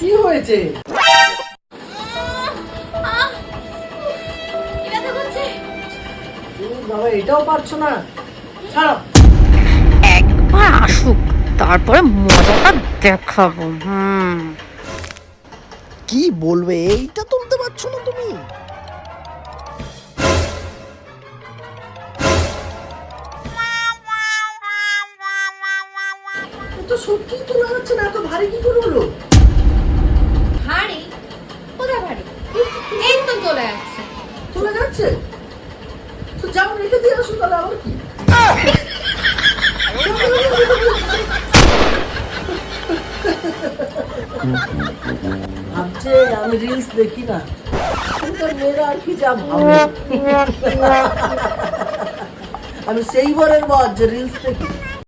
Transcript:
কি হয়েছে? বাবা এটাও পারছো না? ছাড়ো। একবার আসুক, তারপরে মজাটা দেখাবো। কি বলবে? এইটা তুলতে পারছো না তুমি? তো সত্যি তোলা যাচ্ছে না, এত ভারী কি করে হলো? ভারী? কোথায় ভারী? এই তো চলে যাচ্ছে। চলে যাচ্ছে তো যাও, রেখে দিয়ে আসো তাহলে। আবার কি? ভাবছে আমি রিলস দেখি না, কিন্তু মেয়েরা আর কি যা ভাবে। আমি সেই বরের বর যে রিলস দেখি।